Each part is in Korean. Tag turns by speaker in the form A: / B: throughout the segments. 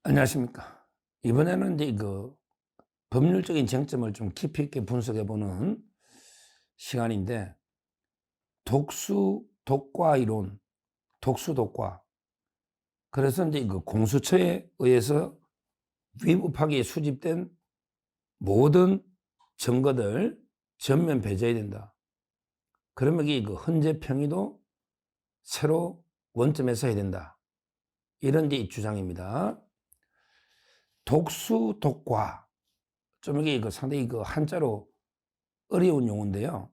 A: 안녕하십니까. 이번에는 이제 법률적인 쟁점을 좀 깊이 있게 분석해 보는 시간인데, 독수, 독과 이론, 독수, 독과. 그래서 이제 공수처에 의해서 위법하게 수집된 모든 증거들 전면 배제해야 된다. 그러면 이게 헌재 평의도 새로 원점에서 해야 된다. 이런 게 주장입니다. 독수, 독과. 좀 이게 상당히 한자로 어려운 용어인데요.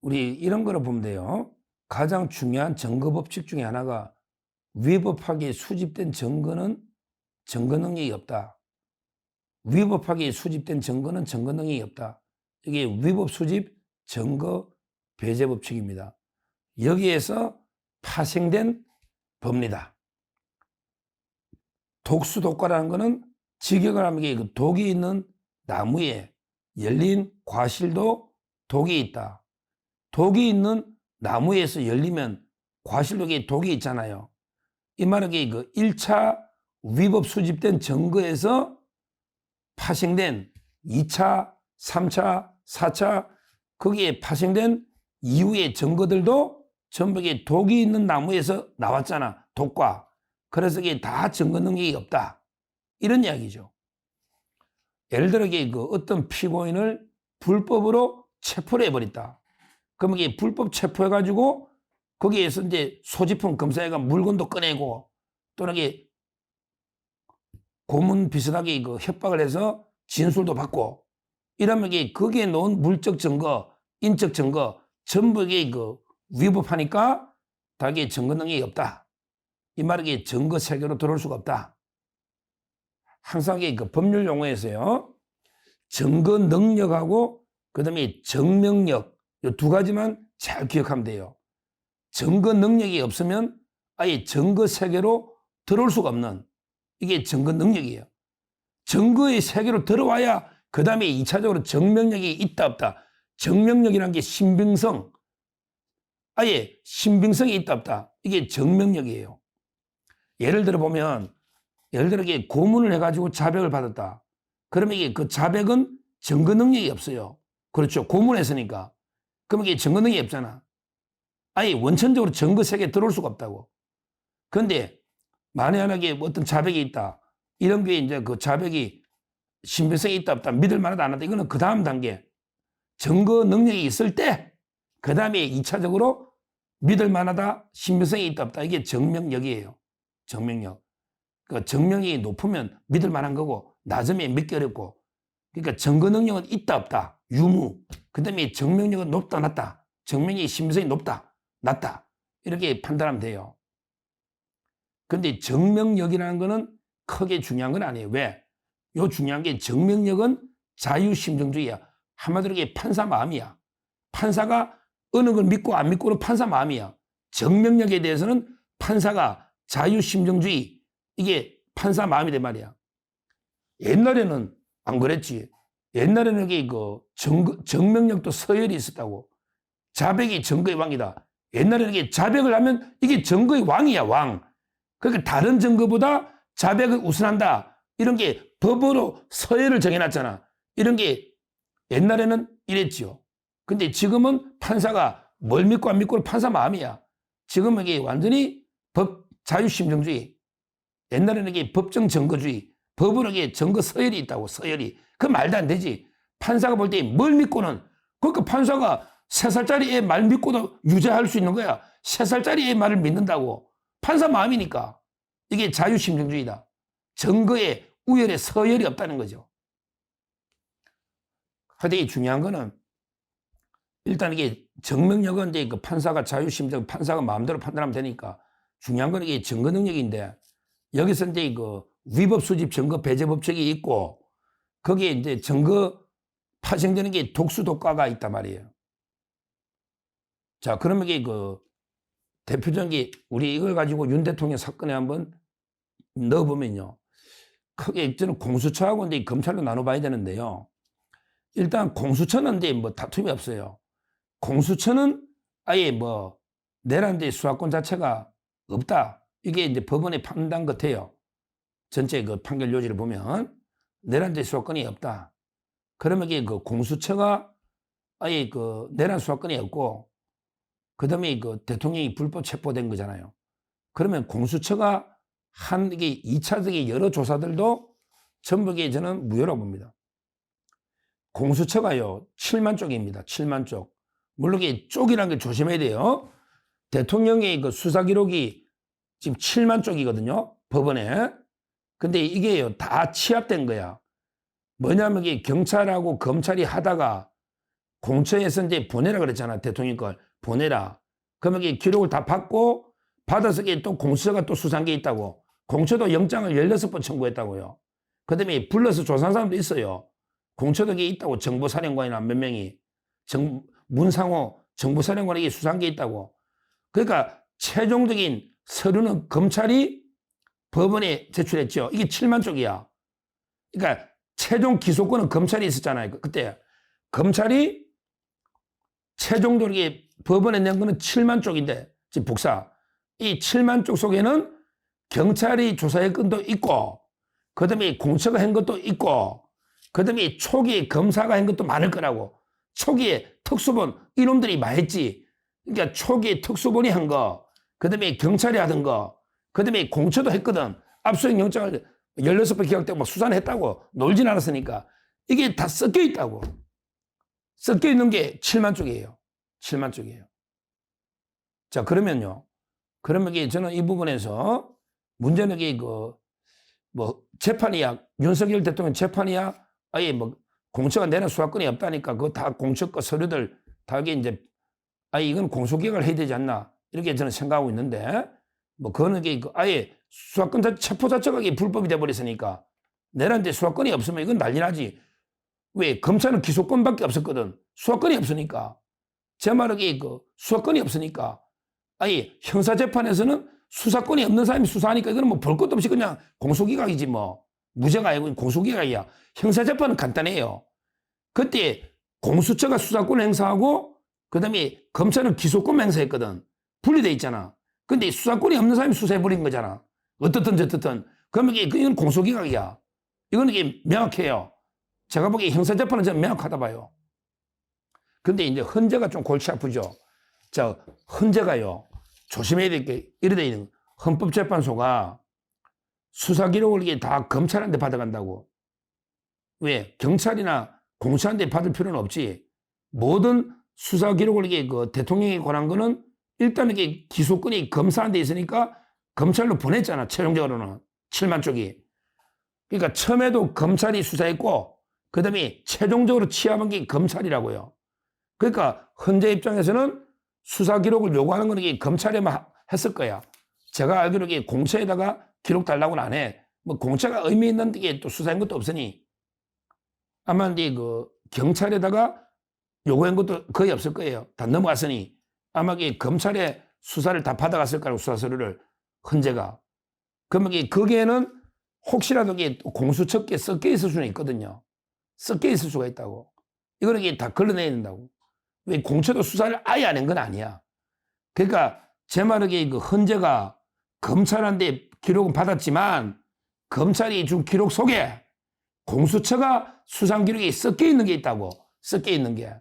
A: 우리 이런 거를 보면 돼요. 가장 중요한 증거 법칙 중에 하나가 위법하게 수집된 증거는 증거 능력이 없다. 위법하게 수집된 증거는 증거 능력이 없다. 이게 위법 수집 증거 배제 법칙입니다. 여기에서 파생된 법리다. 독수 독과라는 거는 직역을 하면 이게 독이 있는 나무에 열린 과실도 독이 있다. 독이 있는 나무에서 열리면 과실록에 독이 있잖아요. 이 말은 1차 위법 수집된 증거에서 파생된 2차, 3차, 4차 거기에 파생된 이후의 증거들도 전부 독이 있는 나무에서 나왔잖아. 독과. 그래서 이게 다 증거 능력이 없다. 이런 이야기죠. 예를 들어 어떤 피고인을 불법으로 체포를 해버렸다. 그러면 이게 불법 체포해가지고 거기에서 이제 소지품 검사해가 물건도 꺼내고 또는 이게 고문 비슷하게 협박을 해서 진술도 받고 이러면 이게 거기에 놓은 물적 증거, 인적 증거 전부 이게 위법하니까 다 이게 증거 능력이 없다. 이 말은 이게 증거 세계로 들어올 수가 없다. 항상 이게 법률 용어에서요. 증거 능력하고 그다음에 증명력 이 두 가지만 잘 기억하면 돼요. 증거 능력이 없으면 아예 증거 세계로 들어올 수가 없는 이게 증거 능력이에요. 증거의 세계로 들어와야 그 다음에 2차적으로 증명력이 있다 없다. 증명력이라는 게 신빙성, 아예 신빙성이 있다 없다. 이게 증명력이에요. 예를 들어 보면 예를 들어 고문을 해가지고 자백을 받았다. 그러면 이게 그 자백은 증거 능력이 없어요. 그렇죠. 고문했으니까. 그럼 이게 증거 능력이 없잖아. 아예 원천적으로 증거 세계에 들어올 수가 없다고. 그런데 만약에 어떤 자백이 있다. 이런 게 이제 그 자백이 신빙성이 있다 없다. 믿을 만하다 안 하다. 이거는 그 다음 단계. 증거 능력이 있을 때 그 다음에 2차적으로 믿을 만하다. 신빙성이 있다 없다. 이게 증명력이에요. 증명력. 그 증명이 높으면 믿을 만한 거고 낮으면 믿기 어렵고. 그러니까 증거 능력은 있다 없다. 유무. 그 다음에 증명력은 높다 낮다. 증명이 신빙성이 높다 낮다. 이렇게 판단하면 돼요. 근데 증명력이라는 거는 크게 중요한 건 아니에요. 왜? 요 중요한 게 증명력은 자유심증주의야. 한마디로 이게 판사 마음이야. 판사가 어느 걸 믿고 안 믿고는 판사 마음이야. 증명력에 대해서는 판사가 자유심증주의 이게 판사 마음이 된 말이야. 옛날에는 안 그랬지. 옛날에는 이게 증명력도 서열이 있었다고. 자백이 증거의 왕이다. 옛날에는 이게 자백을 하면 이게 증거의 왕이야, 왕. 그러니까 다른 증거보다 자백을 우선한다. 이런 게 법으로 서열을 정해놨잖아. 이런 게 옛날에는 이랬지요. 근데 지금은 판사가 뭘 믿고 안 믿고는 판사 마음이야. 지금은 이게 완전히 법 자유심증주의. 옛날에는 이게 법정 증거주의. 법으로 이게 증거 서열이 있다고, 서열이. 그 말도 안 되지. 판사가 볼 때 뭘 믿고는, 그러니까 판사가 3살짜리 애 말 믿고도 유죄할 수 있는 거야. 3살짜리 애 말을 믿는다고. 판사 마음이니까. 이게 자유심증주의다. 증거에 우열에 서열이 없다는 거죠. 하여튼 중요한 거는 일단 이게 증명력은 이제 판사가 자유심증, 판사가 마음대로 판단하면 되니까 중요한 건 이게 증거 능력인데 여기서 이제 위법 수집 증거 배제 법칙이 있고 거기에 이제 증거 파생되는 게 독수 독과가 있단 말이에요. 자, 그러면 이게 대표적인 게 우리 이걸 가지고 윤 대통령 사건에 한번 넣어보면요. 크게 저는 공수처하고 이제 검찰로 나눠봐야 되는데요. 일단 공수처는 이제 다툼이 없어요. 공수처는 아예 내란대 수사권 자체가 없다. 이게 이제 법원의 판단 같아요. 전체 그 판결 요지를 보면 내란죄 수사권이 없다. 그러면 이게 그 공수처가 아예 그 내란 수사권이 없고 그다음에 그 대통령이 불법 체포된 거잖아요. 그러면 공수처가 한 이게 2차적인 여러 조사들도 전부 저는 무효라고 봅니다. 공수처가요 7만 쪽입니다. 7만 쪽. 물론 이게 쪽이라는 걸 조심해야 돼요. 대통령의 그 수사 기록이 지금 7만 쪽이거든요. 법원에. 근데 이게요 다 취합된 거야. 뭐냐면 이게 경찰하고 검찰이 하다가 공처에서 이제 보내라 그랬잖아. 대통령 걸 보내라. 그러면 이게 기록을 다 받고 받아서 이게 또 공수처가 또 수사한 게 있다고. 공처도 영장을 16번 청구했다고요. 그 다음에 불러서 조사한 사람도 있어요. 공처도 이게 있다고. 정보사령관이나 몇 명이. 문상호 정보사령관에게 수사한 게 있다고. 그러니까 최종적인 서류는 검찰이 법원에 제출했죠. 이게 7만 쪽이야. 그러니까 최종 기소권은 검찰이 있었잖아요. 그때 검찰이 최종적으로 법원에 낸 거는 7만 쪽인데 지금 복사. 이 7만 쪽 속에는 경찰이 조사의 건도 있고 그 다음에 공처가 한 것도 있고 그 다음에 초기에 검사가 한 것도 많을 거라고. 초기에 특수본 이놈들이 많이 했지. 그러니까 초기에 특수본이 한 거, 그 다음에 경찰이 하던 거, 그 다음에 공처도 했거든. 압수수색 영장을 16번 기각되고 막 수사는 했다고. 놀진 않았으니까. 이게 다 섞여 있다고. 섞여 있는 게 7만 쪽이에요. 7만 쪽이에요. 자, 그러면요. 그러면 이게 저는 이 부분에서 문제는 이게 뭐 재판이야. 윤석열 대통령 재판이야. 아예 뭐 공처가 내는 수사권이 없다니까 그거 다 공처 거 서류들 다 이게 이제 아예 이건 공소기각을 해야 되지 않나. 이렇게 저는 생각하고 있는데 뭐 그거는 이게 아예 수사권 체포 자체가 불법이 돼버렸으니까 내란죄 수사권이 없으면 이건 난리 나지. 왜? 검찰은 기소권밖에 없었거든. 수사권이 없으니까. 제 말은 이게 수사권이 없으니까. 아니 형사재판에서는 수사권이 없는 사람이 수사하니까 이거는 뭐 볼 것도 없이 그냥 공소기각이지 뭐. 무죄가 아니고 공소기각이야. 형사재판은 간단해요. 그때 공수처가 수사권을 행사하고 그다음에 검찰은 기소권 행사했거든. 분리돼 있잖아. 근데 수사권이 없는 사람이 수사해버린 거잖아. 어떻든 저떻든. 그러면 이건 공소기각이야. 이건 이게 명확해요. 제가 보기에 형사재판은 저는 명확하다 봐요. 근데 이제 헌재가 좀 골치 아프죠. 자, 헌재가요. 조심해야 될 게 이래 돼 있는 헌법재판소가 수사 기록을 이게 다 검찰한테 받아간다고. 왜? 경찰이나 공수처한테 받을 필요는 없지. 모든 수사 기록을 이게 대통령이 권한 거는 일단 이게 기소권이 검사한테 있으니까 검찰로 보냈잖아. 최종적으로는 7만 쪽이. 그러니까 처음에도 검찰이 수사했고 그 다음에 최종적으로 취합한 게 검찰이라고요. 그러니까 헌재 입장에서는 수사 기록을 요구하는 건 이게 검찰에만 했을 거야. 제가 알기로 이게 공처에다가 기록 달라고는 안 해. 뭐 공처가 의미 있는 게 또 수사한 것도 없으니 아마 이제 경찰에다가 요구한 것도 거의 없을 거예요. 다 넘어갔으니 아마 이게 검찰에 수사를 다 받아갔을 거라고 수사 서류를 헌재가. 그러면 거기에는 혹시라도 이게 공수처에 섞여 있을 수는 있거든요. 섞여 있을 수가 있다고. 이거는 이게 다 걸러내야 된다고. 왜 공처도 수사를 아예 안 한 건 아니야. 그러니까 제 말은 헌재가 검찰한테 기록은 받았지만 검찰이 준 기록 속에 공수처가 수상 기록이 섞여 있는 게 있다고. 섞여 있는 게.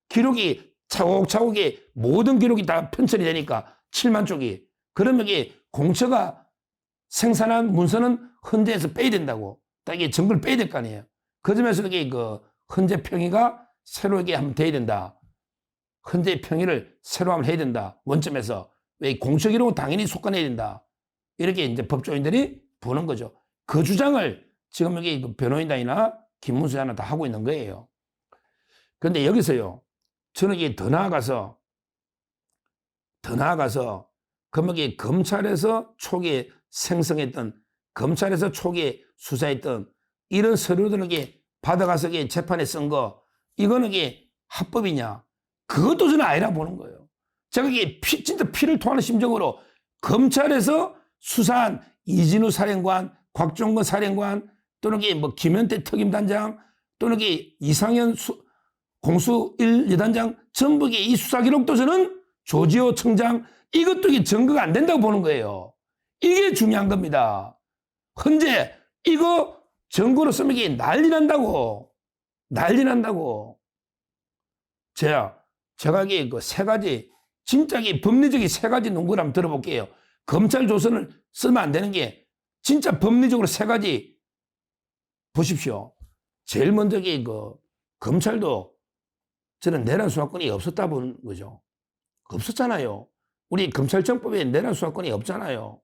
A: 기록이 차곡차곡 모든 기록이 다 편철이 되니까 7만 쪽이. 그러면 이게 공처가 생산한 문서는 헌재에서 빼야 된다고. 딱 이게 증거를 빼야 될 거 아니에요. 그 점에서 이게 헌재 평의가 새로 이게 한번 돼야 된다. 헌재 평의를 새로 한번 해야 된다. 원점에서. 왜 공처 기록은 당연히 속간해야 된다. 이렇게 이제 법조인들이 보는 거죠. 그 주장을 지금 여기 변호인단이나 김문수단은 다 하고 있는 거예요. 그런데 여기서요. 저는 이게 더 나아가서 그러면 이게 검찰에서 초기에 생성했던 검찰에서 초기에 수사했던 이런 서류들을 이게 받아가서 이게 재판에 쓴 거 이거는 이게 합법이냐? 그것도 저는 아니라 보는 거예요. 제가 이게 진짜 피를 토하는 심정으로 검찰에서 수사한 이진우 사령관, 곽종건 사령관 또는 이게 뭐 김현태 특임단장 또는 이게 이상현 공수 1여단장 전부 이 수사 기록도 저는 조지호 청장 이것도 이게 증거가 안 된다고 보는 거예요. 이게 중요한 겁니다. 헌재 이거 증거로 쓰면 이게 난리 난다고. 난리 난다고. 제가 이게 그 세 가지, 진짜 이 법리적인 세 가지 논거를 한번 들어볼게요. 검찰 조선을 쓰면 안 되는 게 진짜 법리적으로 세 가지 보십시오. 제일 먼저 그 검찰도 저는 내란 수사권이 없었다 보는 거죠. 없었잖아요. 우리 검찰청법에 내란 수사권이 없잖아요.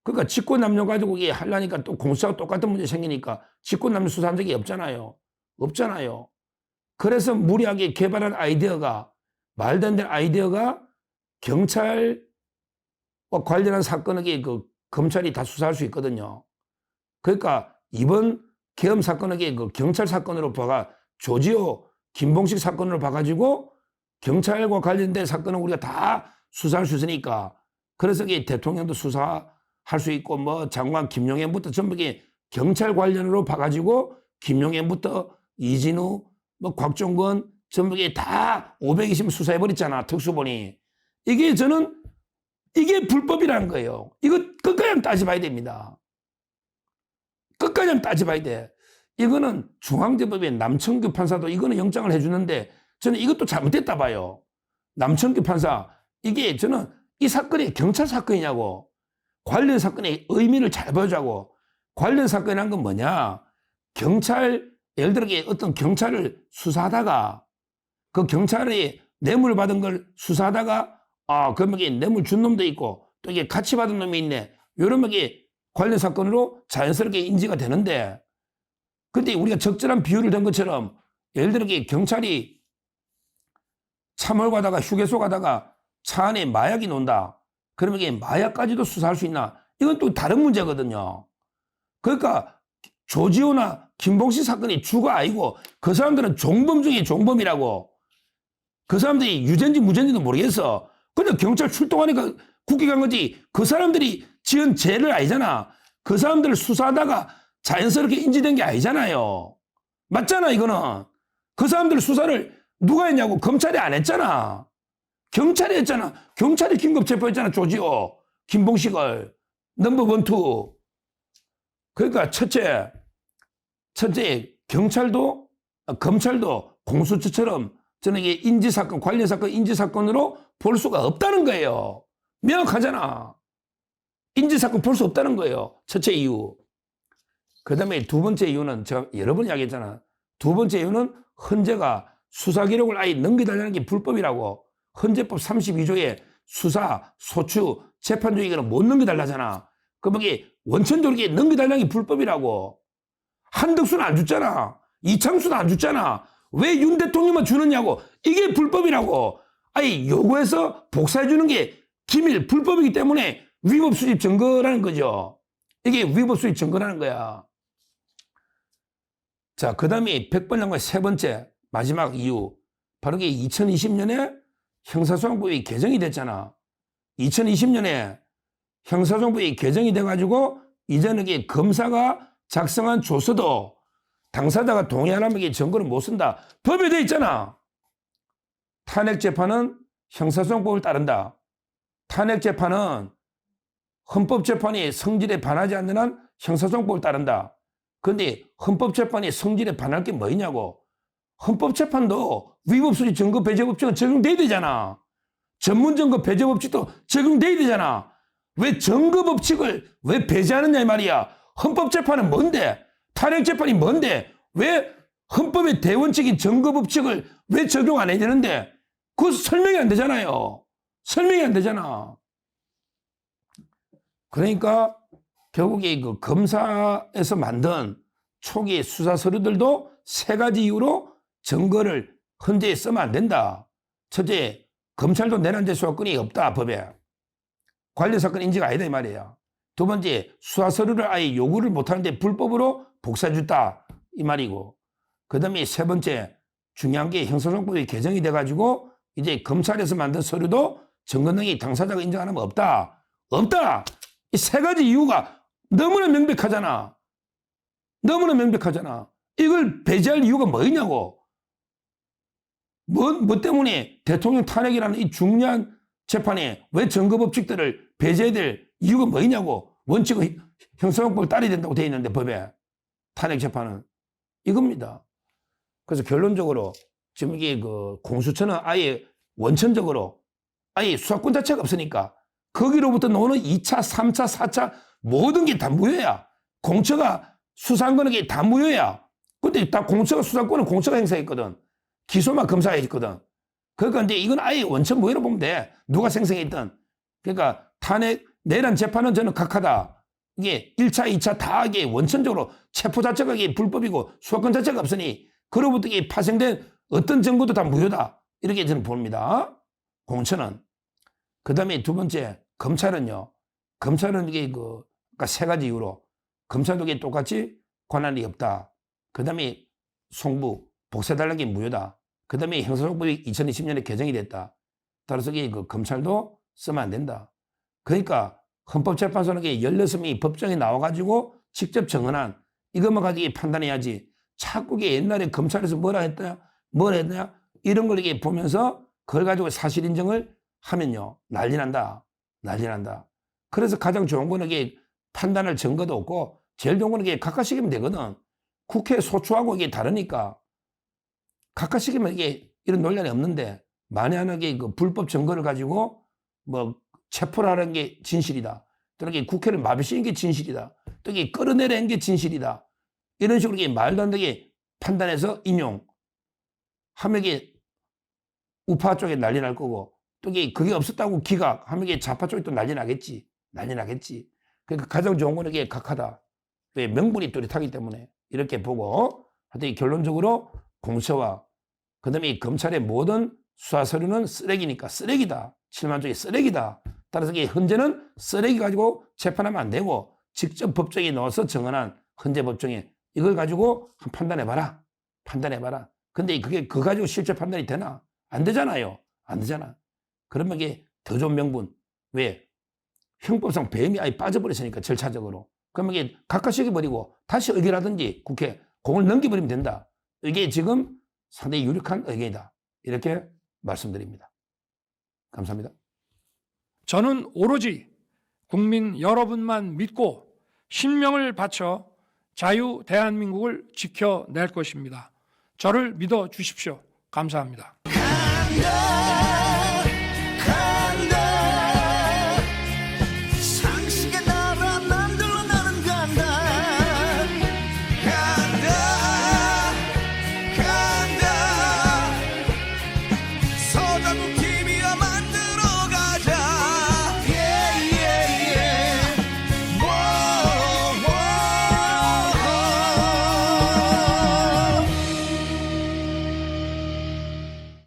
A: 그러니까 직권남용 가지고 이게 하려니까 또 공수처하고 똑같은 문제 생기니까 직권남용 수사한 적이 없잖아요. 없잖아요. 그래서 무리하게 개발한 아이디어가, 말도 안 되는 아이디어가 경찰과 관련한 사건을 그 검찰이 다 수사할 수 있거든요. 그러니까 이번 계엄 사건을 그 경찰 사건으로 봐가 조지호, 김봉식 사건으로 봐가지고 경찰과 관련된 사건은 우리가 다 수사할 수 있으니까, 그래서 이게 대통령도 수사할 수 있고 뭐 장관 김용현부터 전부 경찰 관련으로 봐가지고 김용현부터 이진우 뭐 곽종건 전부 다 520명 수사해버렸잖아. 특수본이. 이게 저는 이게 불법이라는 거예요. 이거 끝까지 한번 따져봐야 됩니다. 끝까지 한번 따져봐야 돼. 이거는 중앙지법의 남청규 판사도 이거는 영장을 해주는데 저는 이것도 잘못됐다 봐요. 남청규 판사, 이게 저는 이 사건이 경찰 사건이냐고, 관련 사건의 의미를 잘 보자고. 관련 사건이란 건 뭐냐, 경찰, 예를 들어 어떤 경찰을 수사하다가 그 경찰이 뇌물 받은 걸 수사하다가 그러면 이게 뇌물 준 놈도 있고 또 이게 같이 받은 놈이 있네, 이러면 이게 관련 사건으로 자연스럽게 인지가 되는데, 근데 우리가 적절한 비유를 든 것처럼 예를 들어 경찰이 차 몰고 가다가 휴게소 가다가 차 안에 마약이 논다, 그러면 이게 마약까지도 수사할 수 있나, 이건 또 다른 문제거든요. 그러니까 조지호나 김봉식 사건이 주가 아니고 그 사람들은 종범 중에 종범이라고. 그 사람들이 유죄인지 무죄인지도 모르겠어. 근데 경찰 출동하니까 국회 간 거지. 그 사람들이 지은 죄를 아니잖아. 그 사람들을 수사하다가 자연스럽게 인지된 게 아니잖아요. 맞잖아, 이거는. 그 사람들 수사를 누가 했냐고, 검찰이 안 했잖아. 경찰이 했잖아. 경찰이 긴급 체포했잖아, 조지호, 김봉식을. 넘버 원, 투. 그러니까 첫째, 경찰도, 검찰도 공수처처럼 저는 이게 인지사건, 관련사건, 인지사건으로 볼 수가 없다는 거예요. 명확하잖아. 인지사건 볼 수 없다는 거예요. 첫째 이유. 그 다음에 두 번째 이유는 제가 여러 번 이야기했잖아. 두 번째 이유는 헌재가 수사 기록을 아예 넘겨달라는 게 불법이라고. 헌재법 32조에 수사, 소추, 재판 중이거는 못 넘겨달라잖아. 그럼 이게 원천적으로 넘겨달라는 게 불법이라고. 한덕수는 안 줬잖아. 이창수도 안 줬잖아. 왜 윤 대통령만 주느냐고. 이게 불법이라고. 아니, 요구해서 복사해주는 게 기밀, 불법이기 때문에 위법 수집 증거라는 거죠. 이게 위법 수집 증거라는 거야. 자, 그 다음에 100번 양과 세 번째, 마지막 이유. 바로 이게 2020년에 형사소송법이 개정이 됐잖아. 2020년에 형사소송법이 개정이 돼가지고 이제는 이게 검사가 작성한 조서도 당사자가 동의하라면 이게 증거를 못 쓴다. 법에 돼 있잖아. 탄핵재판은 형사소송법을 따른다. 탄핵재판은 헌법재판이 성질에 반하지 않는 한 형사소송법을 따른다. 그런데 헌법재판이 성질에 반할 게 뭐냐고. 헌법재판도 위법수집 증거 배제법칙은 적용돼야 되잖아. 전문증거 배제법칙도 적용돼야 되잖아. 왜 증거법칙을 왜 배제하느냐 이 말이야. 헌법재판은 뭔데? 탄핵재판이 뭔데? 왜 헌법의 대원칙인 증거법칙을 왜 적용 안 해야 되는데? 그거 설명이 안 되잖아요. 설명이 안 되잖아. 그러니까 결국에 그 검사에서 만든 초기 수사 서류들도 세 가지 이유로 증거를 헌재에 쓰면 안 된다. 첫째, 검찰도 내란죄 수사권이 없다, 법에. 관련 사건 인지가 아니다 이 말이에요. 두 번째, 수사 서류를 아예 요구를 못하는데 불법으로 복사해줬다 이 말이고. 그 다음에 세 번째, 중요한 게 형사소송법이 개정이 돼가지고 이제 검찰에서 만든 서류도 증거능이 당사자가 인정 안 하면 없다. 없다. 이 세 가지 이유가 너무나 명백하잖아. 너무나 명백하잖아. 이걸 배제할 이유가 뭐냐고. 뭐 때문에 대통령 탄핵이라는 이 중요한 재판에 왜 증거법칙들을 배제해야 될 이유가 뭐냐고. 원칙은 형사형법을 따라야 된다고 되어 있는데 법에 탄핵 재판은 이겁니다. 그래서 결론적으로 지금 이게 그 공수처는 아예 원천적으로 아예 수사권 자체가 없으니까 거기로부터 나오는 2차, 3차, 4차 모든 게 다 무효야. 공처가 수사한 거는 게 다 무효야. 근데 다 공처가 수사권은 공처가 행사했거든. 기소만 검사가 했거든. 그러니까 이제 이건 아예 원천 무효로 보면 돼. 누가 생성했든. 그러니까 탄핵, 내란 재판은 저는 각하다. 이게 1차, 2차 다 이게 원천적으로 체포 자체가 이게 불법이고 수사권 자체가 없으니 그로부터 이게 파생된 어떤 정보도 다 무효다. 이렇게 저는 봅니다. 공처는. 그 다음에 두 번째, 검찰은요. 검찰은 이게 그러니까 세 가지 이유로 검찰도 이게 똑같이 권한이 없다. 그 다음에 송부, 복사달라는 게 무효다. 그 다음에 형사소송법이 2020년에 개정이 됐다. 따라서 이게 그 검찰도 쓰면 안 된다. 그러니까 헌법재판소는 16명이 법정에 나와가지고 직접 정언한 이것만 가지고 판단해야지. 자꾸 옛날에 검찰에서 뭐라 했냐, 이런 걸 이게 보면서 그걸 가지고 사실 인정을 하면요. 난리 난다. 그래서 가장 좋은 거는 이게 판단할 증거도 없고 제일 좋은 거는 이게 각하식이면 되거든. 국회 소추하고 이게 다르니까. 각하식이면 이게 이런 논란이 없는데 만약에 그 불법 증거를 가지고 뭐 체포를 하는 게 진실이다. 또 이게 국회를 마비시킨 게 진실이다. 또 이게 끌어내린 게 진실이다. 이런 식으로 이게 말도 안 되게 판단해서 인용하면 이게 우파 쪽에 난리 날 거고 또 이게 그게 없었다고 기각하면 이게 좌파 쪽에 또 난리 나겠지. 그러니까 가장 좋은 거는 이게 각하다. 왜 명분이 뚜렷하기 때문에 이렇게 보고 하여튼 결론적으로 공처와 그 다음에 검찰의 모든 수사 서류는 쓰레기니까 쓰레기다. 7만 쪽이 쓰레기다. 따라서 헌재는 쓰레기 가지고 재판하면 안 되고 직접 법정에 넣어서 정언한 헌재 법정에 이걸 가지고 판단해봐라. 근데 그게 그거 가지고 실제 판단이 되나? 안 되잖아요. 안 되잖아. 그러면 이게 더 좋은 명분. 왜? 형법상 배임이 아예 빠져버렸으니까 절차적으로. 그러면 이게 각하시켜 버리고 다시 의결하든지 국회 공을 넘겨버리면 된다. 이게 지금 상당히 유력한 의견이다. 이렇게 말씀드립니다. 감사합니다.
B: 저는 오로지 국민 여러분만 믿고 신명을 바쳐 자유 대한민국을 지켜낼 것입니다. 저를 믿어 주십시오. 감사합니다.